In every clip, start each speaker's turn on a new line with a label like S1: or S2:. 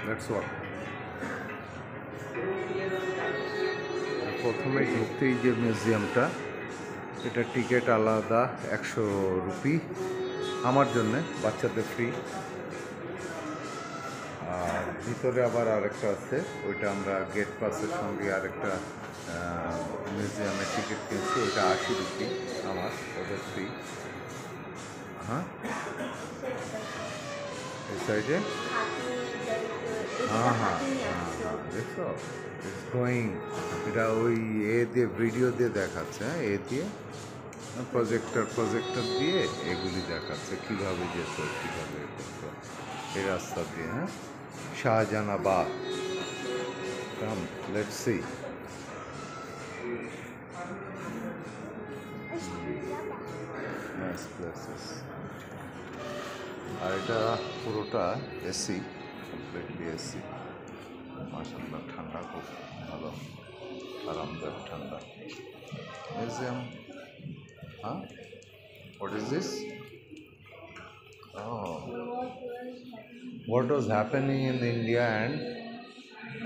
S1: That's what. প্রথমে ঢুকতেই যে মিউজিয়ামটা, এটা টিকিট আলাদা 100 রুপি আমার জন্যে, বাচ্চাদের ফ্রি। আর ভিতরে আবার আরেকটা আছে, ওইটা আমরা গেট পাসের সঙ্গে আরেকটা মিউজিয়ামের টিকিট কিনছি, ওইটা 80 রুপি আমার, ওদের ফ্রি। হ্যাঁ, এই সাইডে হ্যাঁ হ্যাঁ হ্যাঁ হ্যাঁ, দেখছো ইটস গোয়িং। এটা ওই এ দিয়ে ভিডিও দিয়ে দেখাচ্ছে, হ্যাঁ, এ দিয়ে প্রজেক্টর দিয়ে এগুলি দেখাচ্ছে কীভাবে যেত, কীভাবে করতো এই রাস্তা দিয়ে। হ্যাঁ, Shahjahanabad. Come, let's see. Nice places. আর এটা পুরোটা এসি, কমপ্লিটলি এসি। মাশাআল্লাহ, ঠান্ডা খুব ভালো, আরামদায়ক ঠান্ডা। মিউজিয়াম, হ্যাঁ, what is this? Oh, what was happening in India and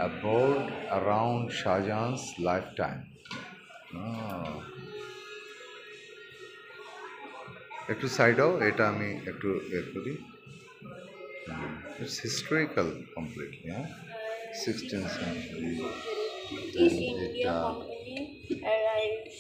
S1: abroad around Shah Jahan's lifetime. Oh. একটু সাইডও, এটা আমি একটু করি। ইটস হিস্টোরিক্যাল কমপ্লিটলি, হ্যাঁ, 16th century.
S2: East India Company arrives.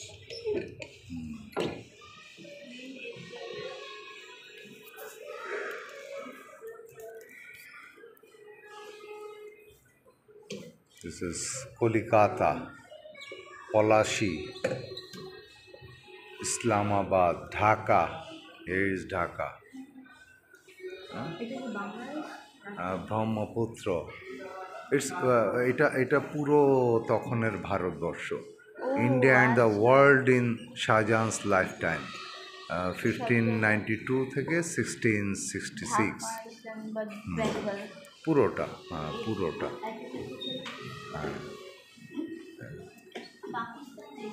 S1: This is Kolkata, Polashi, Islamabad, Dhaka. Here is Dhaka. Brahmaputra. It's এটা পুরো তখনের Bharatvarsha, India and the world in Shahjahan's lifetime, 1592 থেকে 1666। পুরোটা, হ্যাঁ পুরোটা।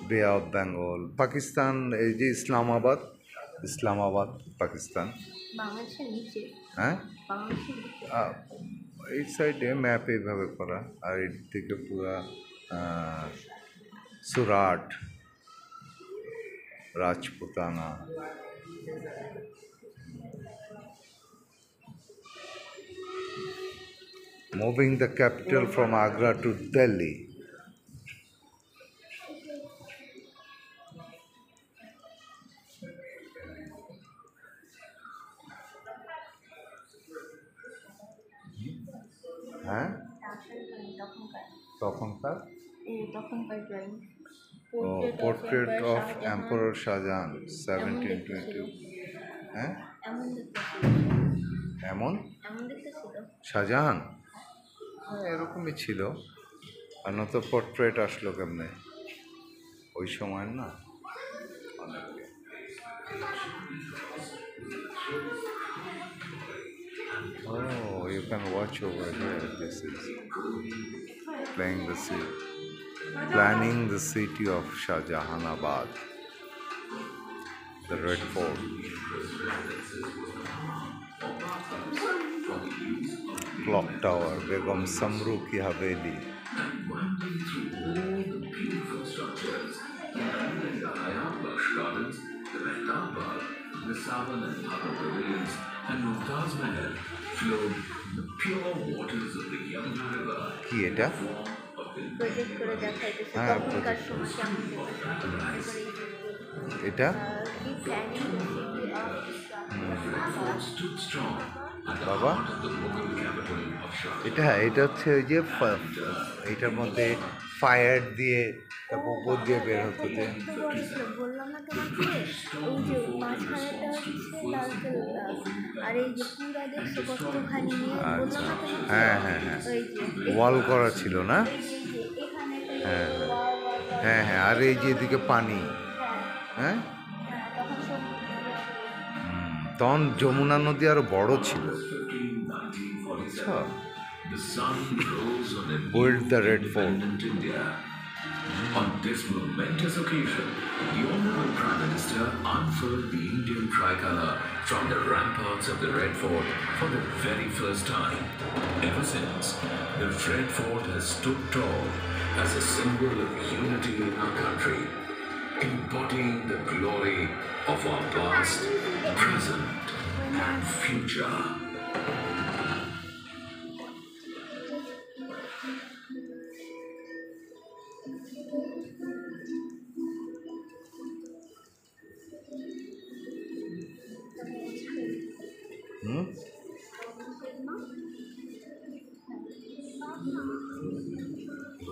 S1: বে অফ বেঙ্গল, পাকিস্তান, এই যে ইসলামাবাদ, পাকিস্তান। হ্যাঁ, এই সাইডে ম্যাপ এইভাবে করা, আর এর থেকে পুরা Surat, Rajputana. Moving the capital from Agra to Delhi. হ্যাঁ, তখনকার পোর্ট্রেট অফ এম্পারার শাহজাহান 1722। হ্যাঁ, এমন শাহজাহান এরকমই ছিল, আর নয়তো পোর্ট্রেট আসলো কেমনে ওই সময় না। Oh, you can watch over here. This is planning the city of Shahjahanabad, the Red Fort. Clock Tower, Begum Samru ki Haveli.
S3: The Savan and Bhara pavilions and Mumtaz Mahal flowed the pure waters of the Yamuna River.
S1: কি এটা? হ্যাঁ, এটা বাবা, এটা হচ্ছে ওই যে এটার মধ্যে ফায়ার দিয়ে তারপর উপর দিয়ে বের হতো যে। আচ্ছা, হ্যাঁ হ্যাঁ হ্যাঁ, ওয়াল করা ছিল না? হ্যাঁ হ্যাঁ হ্যাঁ, আর এই যে এদিকে পানি। হ্যাঁ, তখন যমুনা নদী আরো বড় ছিল। বুঝছো, built the Red Fort.
S3: On this momentous occasion, the Honorable Prime Minister unfurled the Indian tricolour from the ramparts of the Red Fort for the very first time. Ever since, the Red Fort has stood tall as a symbol of unity in our country, embodying the glory of our past, present, and future.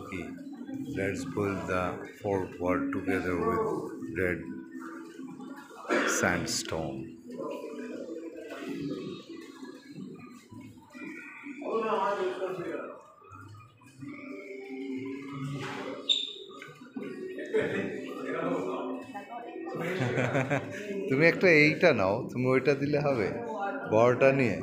S1: Okay, let's pull the fort wall together with red sandstone. তুমি একটা এইটা নাও, তুমি ওইটা দিলে হবে বড়টা নিয়ে।